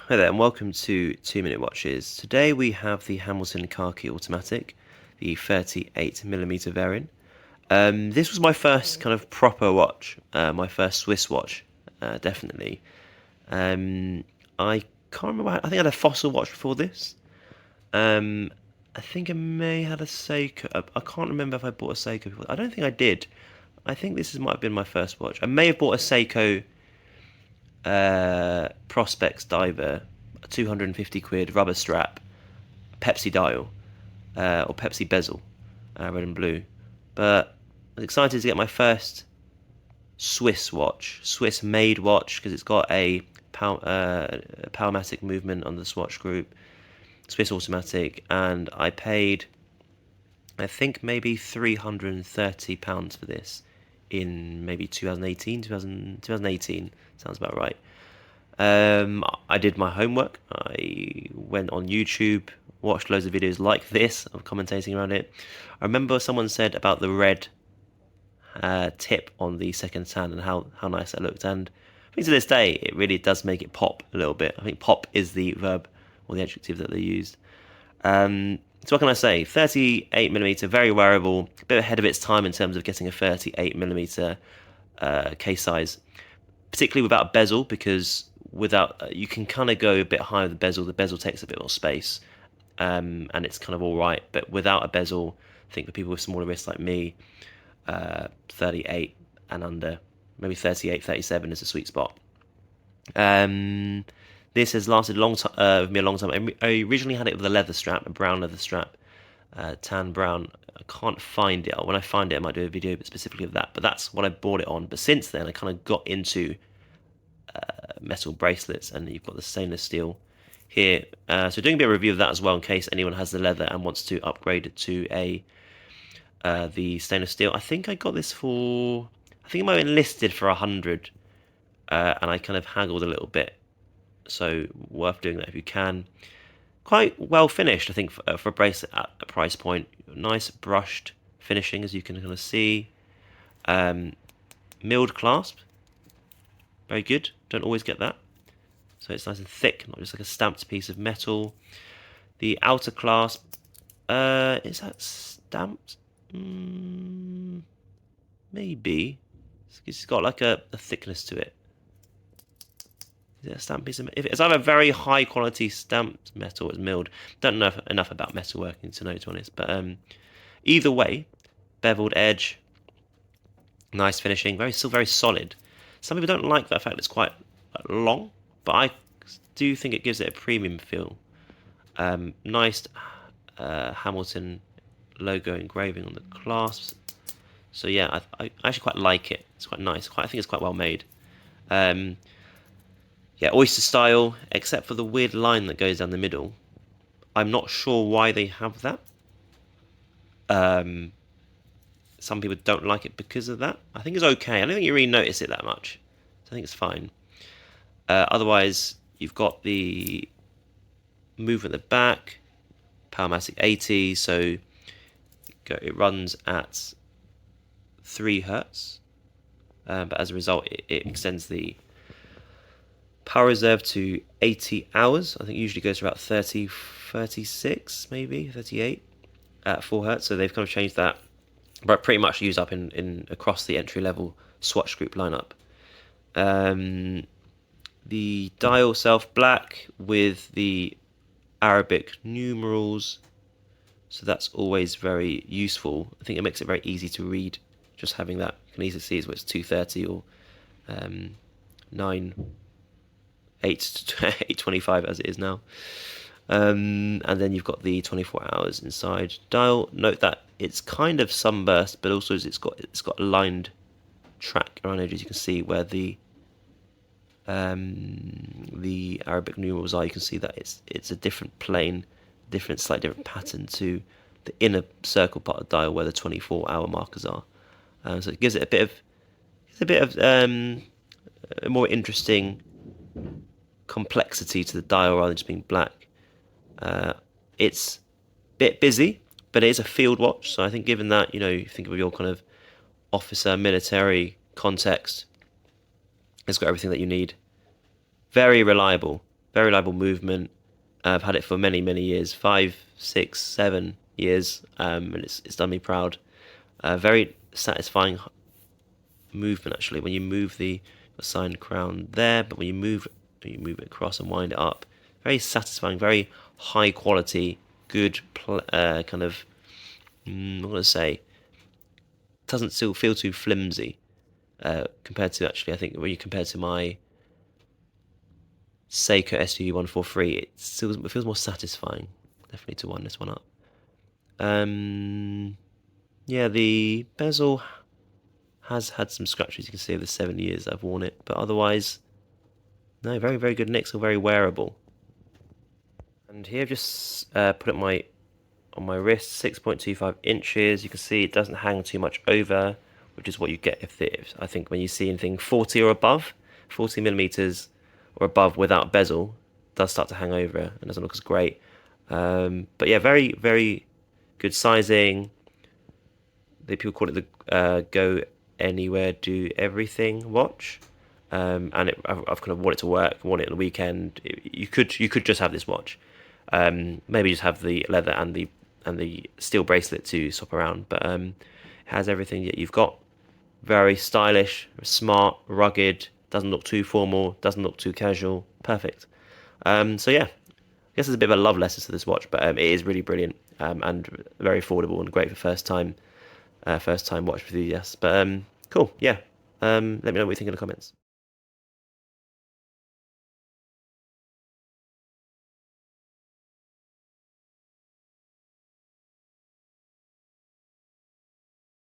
Hi there, and welcome to 2 Minute Watches. Today we have the Hamilton Khaki Automatic, the 38mm variant. This was my first kind of proper watch, my first Swiss watch, definitely. I can't remember, I think I had a Fossil watch before this. Um, I think I may have had a Seiko. I can't remember if I bought a Seiko before. I don't think I did. I think might have been my first watch. I may have bought a Seiko Prospects Diver, a 250 quid rubber strap, Pepsi dial, or Pepsi bezel, red and blue. But I was excited to get my first Swiss watch, Swiss made watch, because it's got a Powermatic movement on the swatch group, Swiss automatic, and I paid, I think, maybe £330 for this in maybe 2018, sounds about right. I did my homework. I went on YouTube, watched loads of videos like this of commentating around it. I remember someone said about the red tip on the second hand and how nice that looked. And I think to this day, it really does make it pop a little bit. I think pop is the verb or the adjective that they used. So what can I say? 38mm, very wearable, a bit ahead of its time in terms of getting a 38mm case size, particularly without a bezel, because without you can kind of go a bit higher with the bezel. The bezel takes a bit more space, and it's kind of all right. But without a bezel, I think for people with smaller wrists like me, 38 and under, maybe 38, 37 is a sweet spot. This has lasted a long time with me a long time. I originally had it with a leather strap, a brown leather strap, tan brown. I can't find it. When I find it, I might do a video specifically of that. But that's what I bought it on. But since then, I kind of got into metal bracelets, and you've got the stainless steel here. So doing a bit of review of that as well, in case anyone has the leather and wants to upgrade it to the stainless steel. I think I got this for, I think it might have been listed for 100, and I kind of haggled a little bit. So worth doing that if you can. Quite well finished, I think, for a bracelet at a price point. Nice brushed finishing, as you can kind of see. Milled clasp, very good. Don't always get that. So it's nice and thick, not just like a stamped piece of metal. The outer clasp, is that stamped? Maybe. It's got like a thickness to it. Is it a stamped piece of metal? It's either a very high quality stamped metal, it's milled. Don't know enough about metalworking to know, to be honest. But either way, beveled edge, nice finishing, still very solid. Some people don't like that fact it's quite long, but I do think it gives it a premium feel. Nice Hamilton logo engraving on the clasps. So yeah, I actually quite like it. It's quite nice. I think it's quite well made. Yeah, oyster style, except for the weird line that goes down the middle. I'm not sure why they have that. Some people don't like it because of that. I think it's okay. I don't think you really notice it that much. I think it's fine. Otherwise, you've got the movement at the back, Powermatic 80, so it runs at 3 hertz, but as a result, it extends the power reserve to 80 hours. I think it usually goes to about 30, 36, maybe 38 at 4 hertz. So they've kind of changed that, but pretty much used up in across the entry level swatch group lineup. The dial itself black with the Arabic numerals, so that's always very useful. I think it makes it very easy to read. Just having that, you can easily see whether it's 230 or 825 as it is now. And then you've got the 24 hours inside dial. Note that it's kind of sunburst, but also it's got a lined track around edges. You can see where the Arabic numerals are. You can see that it's a different plane, slightly different pattern to the inner circle part of the dial where the 24-hour markers are. So it gives it a bit of a more interesting complexity to the dial rather than just being black. It's a bit busy, but it is a field watch. So I think, given that, you think of your kind of officer context, it's got everything that you need. Very reliable, very reliable movement. I've had it for many, many years, 5, 6, 7 years, and it's done me proud. Very satisfying movement actually when you move the sign crown there, but when you move it across and wind it up, very satisfying, very high quality, good kind of. I'm gonna say doesn't still feel too flimsy compared to actually I think when you compare to my Seiko SU 143, it feels more satisfying. Definitely to wind this one up. Yeah, the bezel has had some scratches. You can see over the 7 years I've worn it, but otherwise, no, very very good nick, still very wearable. And here I've just put it on my wrist, 6.25 inches. You can see it doesn't hang too much over, which is what you get if I think when you see anything 40 or above, 40 millimeters or above without bezel, does start to hang over and doesn't look as great. But yeah, very very good sizing. People call it the Go Anywhere Do Everything watch. And I've kind of want it to work, want it on the weekend. You could just have this watch, maybe just have the leather and the steel bracelet to swap around. But it has everything that you've got. Very stylish, smart, rugged. Doesn't look too formal. Doesn't look too casual. Perfect. So yeah, I guess there's a bit of a love letter to this watch, but it is really brilliant and very affordable and great for first time watch enthusiasts. But cool, yeah. Let me know what you think in the comments.